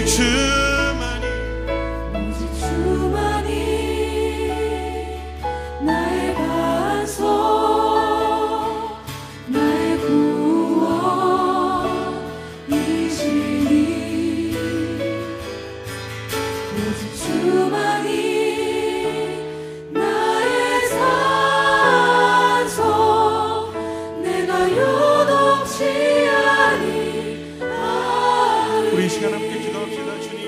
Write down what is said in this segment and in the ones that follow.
오직 주만이 나의 반석 나의 구원이시니 오직 주만이 나의 산소 내가 요동치 아니하리. 우리 이 시간 함께 기도합시다. 주님,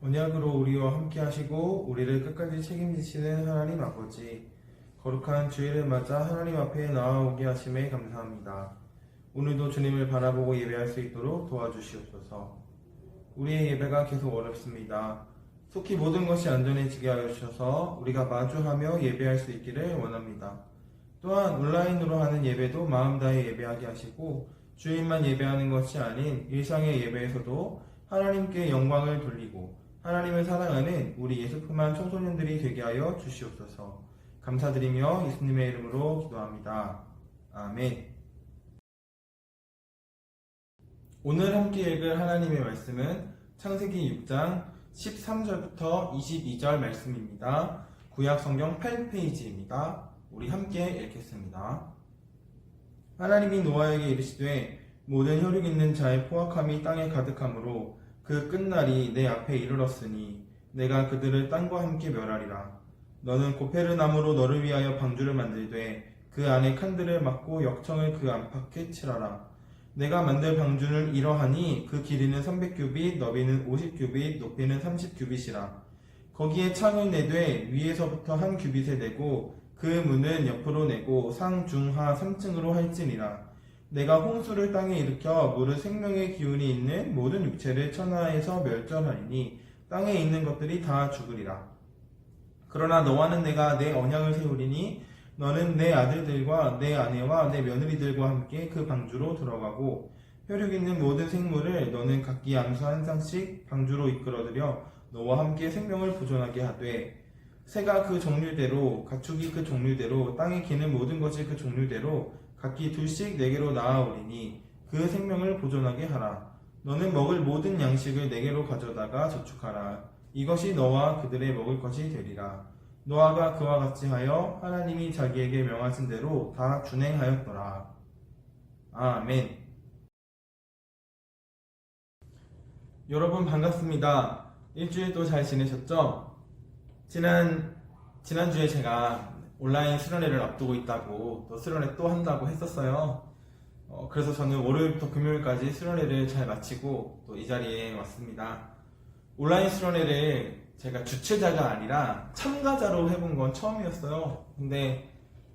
언약으로 우리와 함께 하시고 우리를 끝까지 책임지시는 하나님 아버지, 거룩한 주일을 맞아 하나님 앞에 나아오게 하심에 감사합니다. 오늘도 주님을 바라보고 예배할 수 있도록 도와주시옵소서. 우리의 예배가 계속 어렵습니다. 속히 모든 것이 안전해지게 하여 주셔서 우리가 마주하며 예배할 수 있기를 원합니다. 또한 온라인으로 하는 예배도 마음 다해 예배하게 하시고 주일만 예배하는 것이 아닌 일상의 예배에서도 하나님께 영광을 돌리고 하나님을 사랑하는 우리 예수품한 청소년들이 되게 하여 주시옵소서. 감사드리며 예수님의 이름으로 기도합니다. 아멘. 오늘 함께 읽을 하나님의 말씀은 창세기 6장 13절부터 22절 말씀입니다. 구약성경 8페이지입니다. 우리 함께 읽겠습니다. 하나님이 노아에게 이르시되 모든 혈육 있는 자의 포악함이 땅에 가득하므로 그 끝날이 내 앞에 이르렀으니 내가 그들을 땅과 함께 멸하리라. 너는 고페르 나무로 너를 위하여 방주를 만들되 그 안에 칸들을 막고 역청을 그 안팎에 칠하라. 내가 만들 방주는 이러하니 그 길이는 300규빗, 너비는 50규빗, 높이는 30규빗이라. 거기에 창을 내되 위에서부터 한 규빗에 내고 그 문은 옆으로 내고 상, 중, 하 3층으로 할지니라. 내가 홍수를 땅에 일으켜 물을 생명의 기운이 있는 모든 육체를 천하에서 멸절하리니 땅에 있는 것들이 다 죽으리라. 그러나 너와는 내가 내 언약을 세우리니 너는 내 아들들과 내 아내와 내 며느리들과 함께 그 방주로 들어가고 혈육 있는 모든 생물을 너는 각기 암수 한 쌍씩 방주로 이끌어들여 너와 함께 생명을 보존하게 하되 새가 그 종류대로 가축이 그 종류대로 땅에 기는 모든 것이 그 종류대로 각기 둘씩 내게로 나아오리니 그 생명을 보존하게 하라. 너는 먹을 모든 양식을 내게로 가져다가 저축하라. 이것이 너와 그들의 먹을 것이 되리라. 노아가 그와 같이 하여 하나님이 자기에게 명하신 대로 다 준행하였더라. 아멘. 여러분 반갑습니다. 일주일 또 잘 지내셨죠? 지난주에 제가 온라인 수련회를 앞두고 있다고 또 수련회 또 한다고 했었어요. 그래서 저는 월요일부터 금요일까지 수련회를 잘 마치고 또 이 자리에 왔습니다. 온라인 수련회를 제가 주최자가 아니라 참가자로 해본 건 처음이었어요. 근데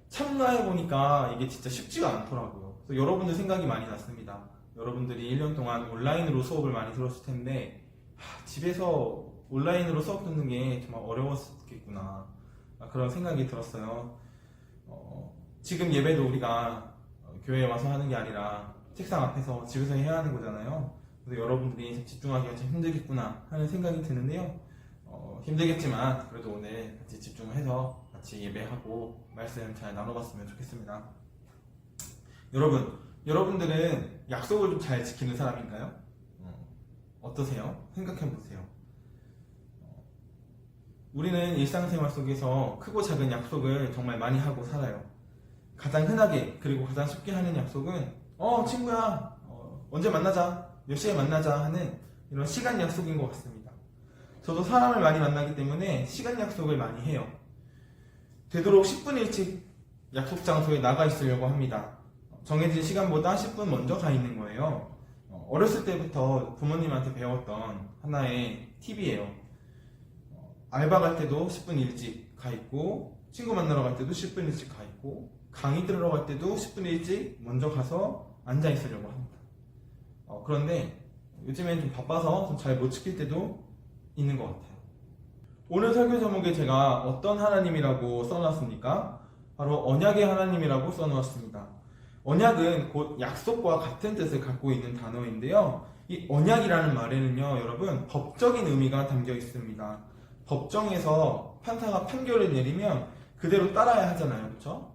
참가해보니까 이게 진짜 쉽지가 않더라고요. 그래서 여러분들 생각이 많이 났습니다. 여러분들이 1년 동안 온라인으로 수업을 많이 들었을 텐데 집에서 온라인으로 수업 듣는 게 정말 어려웠겠구나 그런 생각이 들었어요. 지금 예배도 우리가 교회에 와서 하는 게 아니라 책상 앞에서 집에서 해야 하는 거잖아요. 그래서 여러분들이 집중하기가 참 힘들겠구나 하는 생각이 드는데요. 힘들겠지만 그래도 오늘 같이 집중을 해서 같이 예배하고 말씀 잘 나눠봤으면 좋겠습니다. 여러분들은 약속을 좀 잘 지키는 사람인가요? 어떠세요? 생각해보세요. 우리는 일상생활 속에서 크고 작은 약속을 정말 많이 하고 살아요. 가장 흔하게 그리고 가장 쉽게 하는 약속은 친구야 언제 만나자, 몇 시에 만나자 하는 이런 시간 약속인 것 같습니다. 저도 사람을 많이 만나기 때문에 시간 약속을 많이 해요. 되도록 10분 일찍 약속 장소에 나가 있으려고 합니다. 정해진 시간보다 10분 먼저 가 있는 거예요. 어렸을 때부터 부모님한테 배웠던 하나의 팁이에요. 알바 갈 때도 10분 일찍 가 있고 친구 만나러 갈 때도 10분 일찍 가 있고 강의 들으러 갈 때도 10분 일찍 먼저 가서 앉아 있으려고 합니다. 그런데 요즘엔 좀 바빠서 좀 잘 못 지킬 때도 있는 것 같아요. 오늘 설교 제목에 제가 어떤 하나님이라고 써놨습니까? 바로 언약의 하나님이라고 써놓았습니다. 언약은 곧 약속과 같은 뜻을 갖고 있는 단어인데요. 이 언약이라는 말에는요, 여러분, 법적인 의미가 담겨 있습니다. 법정에서 판사가 판결을 내리면 그대로 따라야 하잖아요. 그렇죠?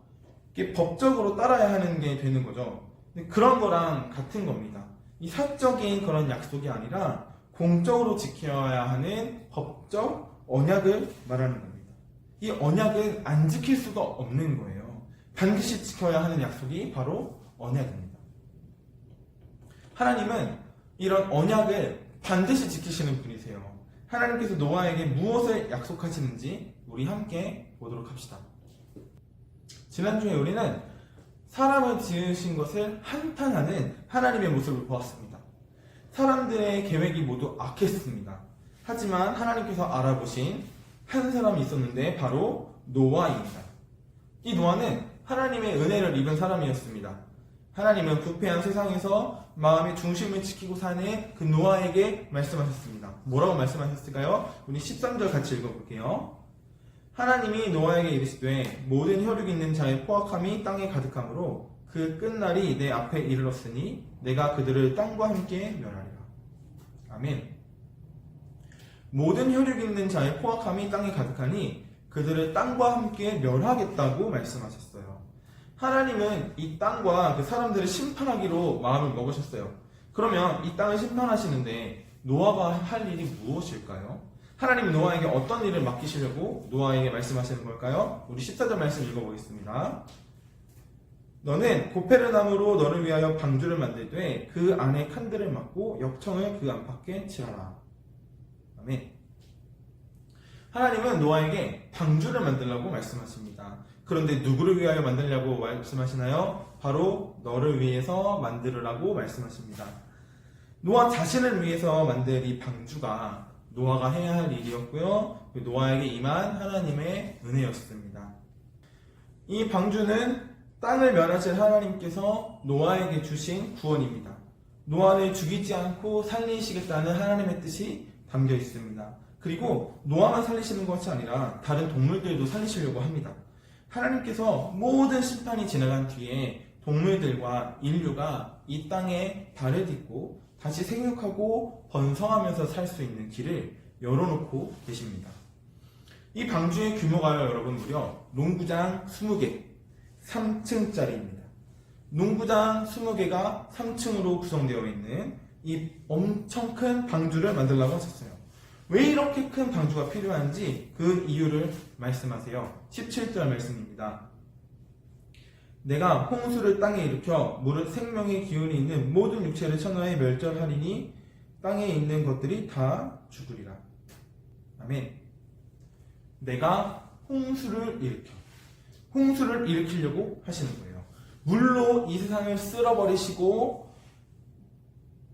이게 법적으로 따라야 하는 게 되는 거죠. 근데 그런 거랑 같은 겁니다. 이 사적인 그런 약속이 아니라 공적으로 지켜야 하는 법적 언약을 말하는 겁니다. 이 언약은 안 지킬 수가 없는 거예요. 반드시 지켜야 하는 약속이 바로 언약입니다. 하나님은 이런 언약을 반드시 지키시는 분이세요. 하나님께서 노아에게 무엇을 약속하시는지 우리 함께 보도록 합시다. 지난주에 우리는 사람을 지으신 것을 한탄하는 하나님의 모습을 보았습니다. 사람들의 계획이 모두 악했습니다. 하지만 하나님께서 알아보신 한 사람이 있었는데 바로 노아입니다. 이 노아는 하나님의 은혜를 입은 사람이었습니다. 하나님은 부패한 세상에서 마음의 중심을 지키고 사는 그 노아에게 말씀하셨습니다. 뭐라고 말씀하셨을까요? 우리 13절 같이 읽어볼게요. 하나님이 노아에게 이르시되 모든 혈육 있는 자의 포악함이 땅에 가득하므로 그 끝날이 내 앞에 이르렀으니 내가 그들을 땅과 함께 멸하리라. 아멘. 모든 혈육 있는 자의 포악함이 땅에 가득하니 그들을 땅과 함께 멸하겠다고 말씀하셨어요. 하나님은 이 땅과 그 사람들을 심판하기로 마음을 먹으셨어요. 그러면 이 땅을 심판하시는데 노아가 할 일이 무엇일까요? 하나님은 노아에게 어떤 일을 맡기시려고 노아에게 말씀하시는 걸까요? 우리 14절 말씀 읽어보겠습니다. 너는 고페르나무로 너를 위하여 방주를 만들되 그 안에 칸들을 막고 역청을 그 안팎에 칠하라. 아멘. 하나님은 노아에게 방주를 만들라고 말씀하십니다. 그런데 누구를 위하여 만들려고 말씀하시나요? 바로 너를 위해서 만들으라고 말씀하십니다. 노아 자신을 위해서 만들 이 방주가 노아가 해야 할 일이었고요. 노아에게 임한 하나님의 은혜였습니다. 이 방주는 땅을 멸하실 하나님께서 노아에게 주신 구원입니다. 노아를 죽이지 않고 살리시겠다는 하나님의 뜻이 담겨 있습니다. 그리고 노아만 살리시는 것이 아니라 다른 동물들도 살리시려고 합니다. 하나님께서 모든 심판이 지나간 뒤에 동물들과 인류가 이 땅에 발을 딛고 다시 생육하고 번성하면서 살 수 있는 길을 열어놓고 계십니다. 이 방주의 규모가 여러분 무려 농구장 20개, 3층짜리입니다. 농구장 20개가 3층으로 구성되어 있는 이 엄청 큰 방주를 만들려고 하셨어요. 왜 이렇게 큰 방주가 필요한지 그 이유를 말씀하세요. 17절 말씀입니다. 내가 홍수를 땅에 일으켜 물은 생명의 기운이 있는 모든 육체를 천하에 멸절하리니 땅에 있는 것들이 다 죽으리라. 아멘. 내가 홍수를 일으키려고 하시는 거예요. 물로 이 세상을 쓸어버리시고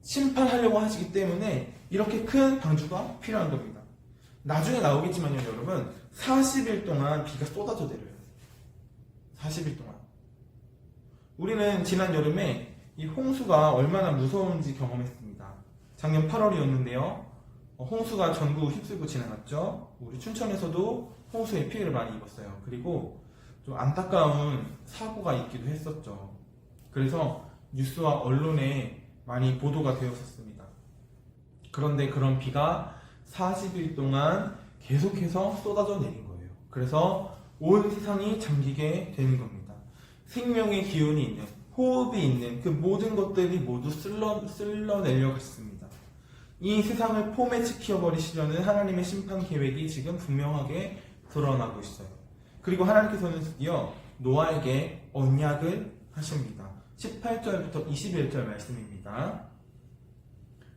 심판하려고 하시기 때문에 이렇게 큰 방주가 필요한 겁니다. 나중에 나오겠지만요, 여러분. 40일 동안 비가 쏟아져 내려요. 40일 동안. 우리는 지난 여름에 이 홍수가 얼마나 무서운지 경험했습니다. 작년 8월이었는데요. 홍수가 전국 휩쓸고 지나갔죠. 우리 춘천에서도 홍수의 피해를 많이 입었어요. 그리고 좀 안타까운 사고가 있기도 했었죠. 그래서 뉴스와 언론에 많이 보도가 되었었습니다. 그런데 그런 비가 40일 동안 계속해서 쏟아져 내린 거예요. 그래서 온 세상이 잠기게 되는 겁니다. 생명의 기운이 있는, 호흡이 있는 그 모든 것들이 모두 쓸러내려 갔습니다. 이 세상을 폼에 지켜버리시려는 하나님의 심판 계획이 지금 분명하게 드러나고 있어요. 그리고 하나님께서는 드디어 노아에게 언약을 하십니다. 18절부터 21절 말씀입니다.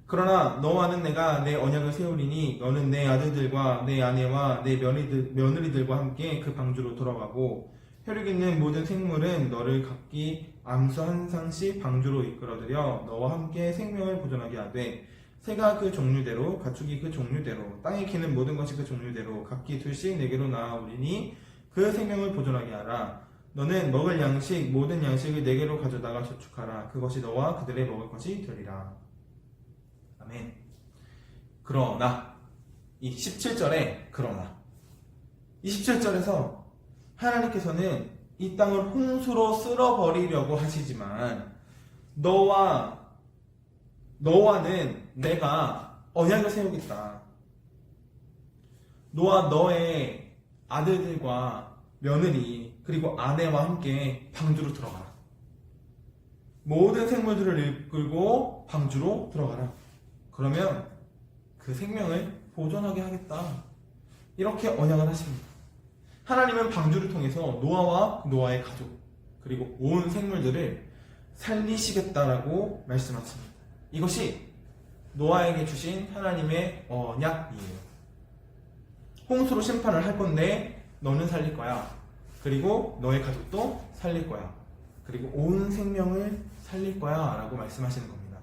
그러나 너와는 내가 내 언약을 세우리니 너는 내 아들들과 내 아내와 내 며느리들과 함께 그 방주로 돌아가고 혈육 있는 모든 생물은 너를 각기 암수 한 상씩 방주로 이끌어들여 너와 함께 생명을 보존하게 하되 새가 그 종류대로 가축이 그 종류대로 땅에 기는 모든 것이 그 종류대로 각기 둘씩 내게로 나아오리니 그 생명을 보존하게 하라. 너는 먹을 양식 모든 양식을 내게로 가져다가 저축하라. 그것이 너와 그들의 먹을 것이 되리라. 아멘. 그러나 이 17절에 그러나 27절에서 하나님께서는 이 땅을 홍수로 쓸어버리려고 하시지만 너와는 내가 언약을 세우겠다. 너와 너의 아들들과 며느리 그리고 아내와 함께 방주로 들어가라. 모든 생물들을 이끌고 방주로 들어가라. 그러면 그 생명을 보존하게 하겠다. 이렇게 언약을 하십니다. 하나님은 방주를 통해서 노아와 노아의 가족 그리고 온 생물들을 살리시겠다라고 말씀하십니다. 이것이 노아에게 주신 하나님의 언약이에요. 홍수로 심판을 할 건데 너는 살릴 거야. 그리고 너의 가족도 살릴 거야. 그리고 온 생명을 살릴 거야 라고 말씀하시는 겁니다.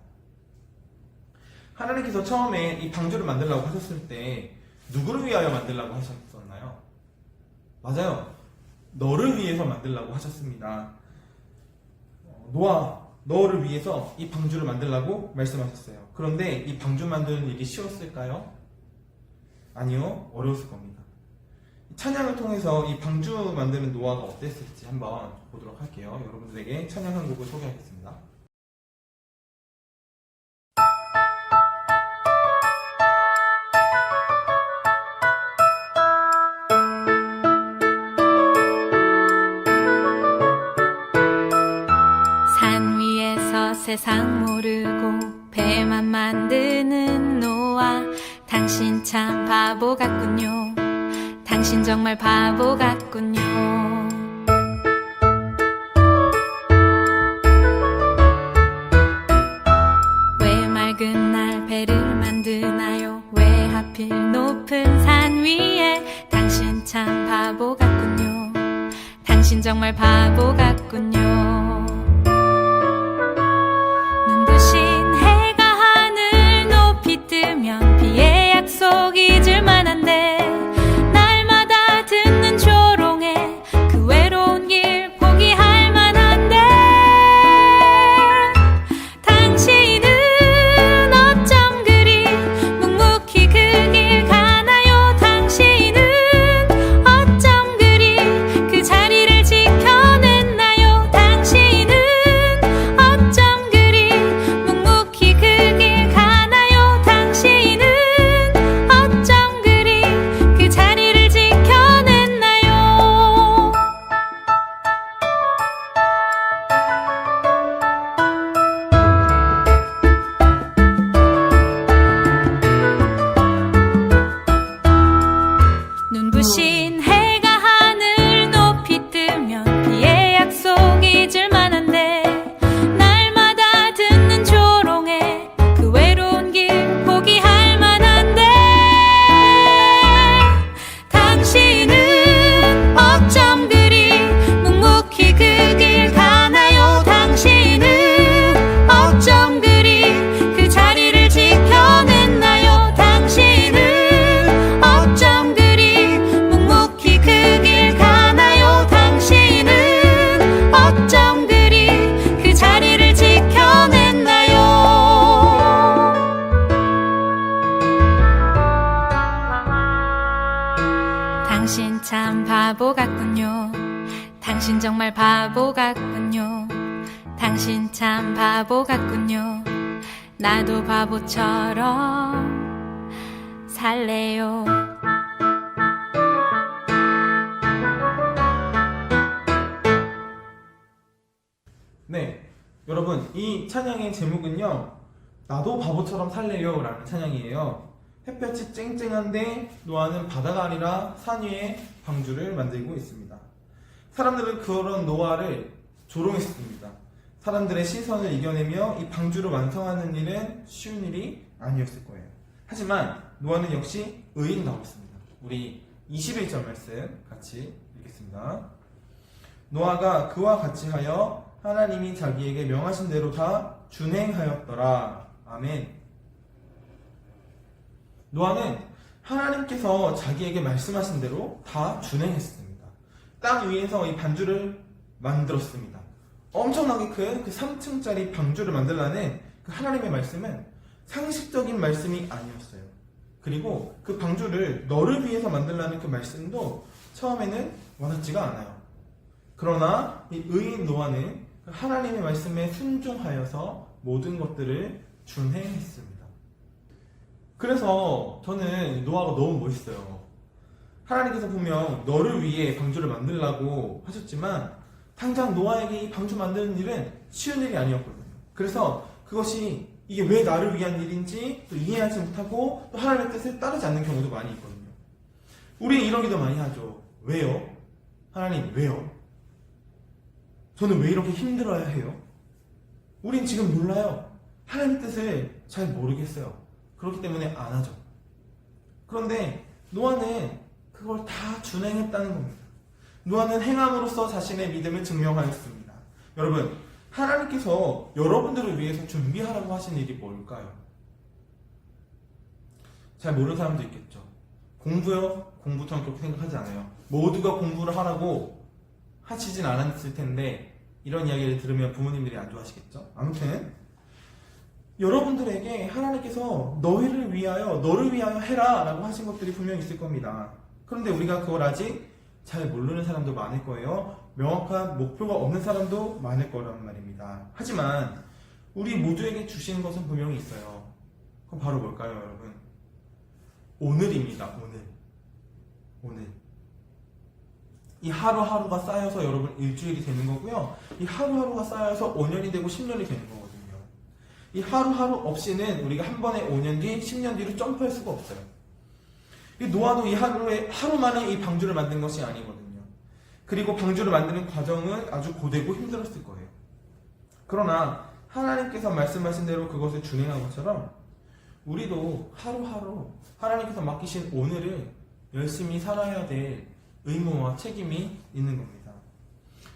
하나님께서 처음에 이 방주를 만들라고 하셨을 때 누구를 위하여 만들라고 하셨었나요? 맞아요. 너를 위해서 만들라고 하셨습니다. 노아, 너를 위해서 이 방주를 만들라고 말씀하셨어요. 그런데 이 방주 만드는 일이 쉬웠을까요? 아니요, 어려웠을 겁니다. 찬양을 통해서 이 방주 만드는 노아가 어땠을지 한번 보도록 할게요. 여러분들에게 찬양 한 곡을 소개하겠습니다. 산 위에서 세상 모르고 배만 만드는 노아, 당신 참 바보 같군요. 당신 정말 바보 같군요. 왜 맑은 날 배를 만드나요? 왜 하필 높은 산 위에? 당신 참 바보 같군요. 당신 정말 바보 같군요. 눈부신 해가 하늘 높이 뜨면 비의 약속 잊을 만한데, 날마다 듣는 조롱에 그 외로운 길 포기할 만한데, 당신은 어쩜 그리 묵묵히 그 길 가나요? 당신은 어쩜 그리 그 자리를 지켜냈나요? 당신은 어쩜 그리 묵묵히 그 길 가나요? 당신은 어쩜 그리 그 자리를 지켜냈나요? 눈부신 해가 하늘 높이 뜨면 비의 약속 잊을 만한데, 날마다 듣는 조롱에 그 외로운 길 포기할 만한데, 당신은 어쩜 그리 묵묵히 그 길 가나요? 당신은 어쩜 그리 그 자리를 지켜냈나요? 당신은 어쩜 그리 묵묵히 그 길 가나요? 당신은 어쩜 그리 그 자리를 지켜냈나요? 당신 참 바보 같군요. 당신 정말 바보 같군요. 당신 참 바보 같군요. 나도 바보처럼 살래요. 네, 여러분 이 찬양의 제목은요, 나도 바보처럼 살래요 라는 찬양이에요. 햇볕이 쨍쨍한데 노아는 바다가 아니라 산 위에 방주를 만들고 있습니다. 사람들은 그런 노아를 조롱했습니다. 사람들의 시선을 이겨내며 이 방주를 완성하는 일은 쉬운 일이 아니었을 거예요. 하지만 노아는 역시 의인다웠습니다. 우리 21절 말씀 같이 읽겠습니다. 노아가 그와 같이 하여 하나님이 자기에게 명하신 대로 다 준행하였더라. 아멘. 노아는 하나님께서 자기에게 말씀하신 대로 다 준행했습니다. 땅 위에서 이 방주를 만들었습니다. 엄청나게 큰 그 3층짜리 방주를 만들라는 그 하나님의 말씀은 상식적인 말씀이 아니었어요. 그리고 그 방주를 너를 위해서 만들라는 그 말씀도 처음에는 와닿지가 않아요. 그러나 이 의인 노아는 하나님의 말씀에 순종하여서 모든 것들을 준행했습니다. 그래서 저는 노아가 너무 멋있어요. 하나님께서 분명 너를 위해 방주를 만들라고 하셨지만 당장 노아에게 이 방주 만드는 일은 쉬운 일이 아니었거든요. 그래서 그것이 이게 왜 나를 위한 일인지 또 이해하지 못하고 또 하나님의 뜻을 따르지 않는 경우도 많이 있거든요. 우리는 이런 기도 많이 하죠. 왜요? 하나님 왜요? 저는 왜 이렇게 힘들어야 해요? 우린 지금 몰라요. 하나님의 뜻을 잘 모르겠어요. 그렇기 때문에 안 하죠. 그런데 노아는 그걸 다 준행했다는 겁니다. 노아는 행함으로써 자신의 믿음을 증명하였습니다. 여러분, 하나님께서 여러분들을 위해서 준비하라고 하신 일이 뭘까요? 잘 모르는 사람도 있겠죠. 공부요? 공부처럼 그렇게 생각하지 않아요. 모두가 공부를 하라고 하시진 않았을 텐데 이런 이야기를 들으면 부모님들이 안 좋아하시겠죠. 아무튼 여러분들에게 하나님께서 너를 위하여 해라 라고 하신 것들이 분명히 있을 겁니다. 그런데 우리가 그걸 아직 잘 모르는 사람도 많을 거예요. 명확한 목표가 없는 사람도 많을 거란 말입니다. 하지만 우리 모두에게 주시는 것은 분명히 있어요. 그럼 바로 뭘까요, 여러분? 오늘입니다. 오늘. 이 하루하루가 쌓여서 여러분 일주일이 되는 거고요. 이 하루하루가 쌓여서 5년이 되고 10년이 되는 거거든요. 이 하루하루 없이는 우리가 한 번에 5년 뒤, 10년 뒤로 점프할 수가 없어요. 이 노아도 이 하루 만에 이 방주를 만든 것이 아니거든요. 그리고 방주를 만드는 과정은 아주 고되고 힘들었을 거예요. 그러나 하나님께서 말씀하신 대로 그것을 준행한 것처럼 우리도 하루하루 하나님께서 맡기신 오늘을 열심히 살아야 될 의무와 책임이 있는 겁니다.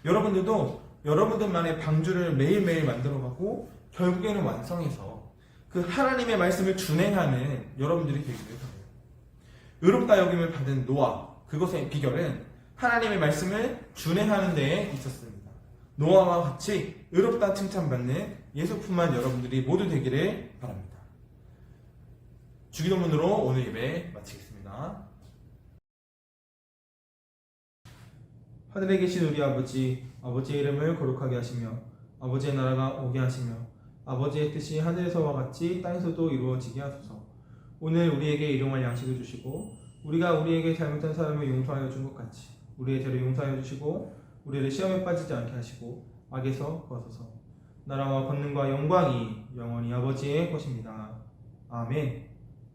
여러분들도 여러분들만의 방주를 매일매일 만들어가고 결국에는 완성해서 그 하나님의 말씀을 준행하는 여러분들이 되기를 바라요. 의롭다 여김을 받은 노아, 그것의 비결은 하나님의 말씀을 준행하는 데에 있었습니다. 노아와 같이 의롭다 칭찬받는 예수품만 여러분들이 모두 되기를 바랍니다. 주기도문으로 오늘 예배 마치겠습니다. 하늘에 계신 우리 아버지, 아버지의 이름을 거룩하게 하시며 아버지의 나라가 오게 하시며 아버지의 뜻이 하늘에서와 같이 땅에서도 이루어지게 하소서. 오늘 우리에게 일용할 양식을 주시고 우리가 우리에게 잘못한 사람을 용서하여 준 것 같이 우리의 죄를 용서하여 주시고 우리를 시험에 빠지지 않게 하시고 악에서 구하소서. 나라와 권능과 영광이 영원히 아버지의 것입니다. 아멘.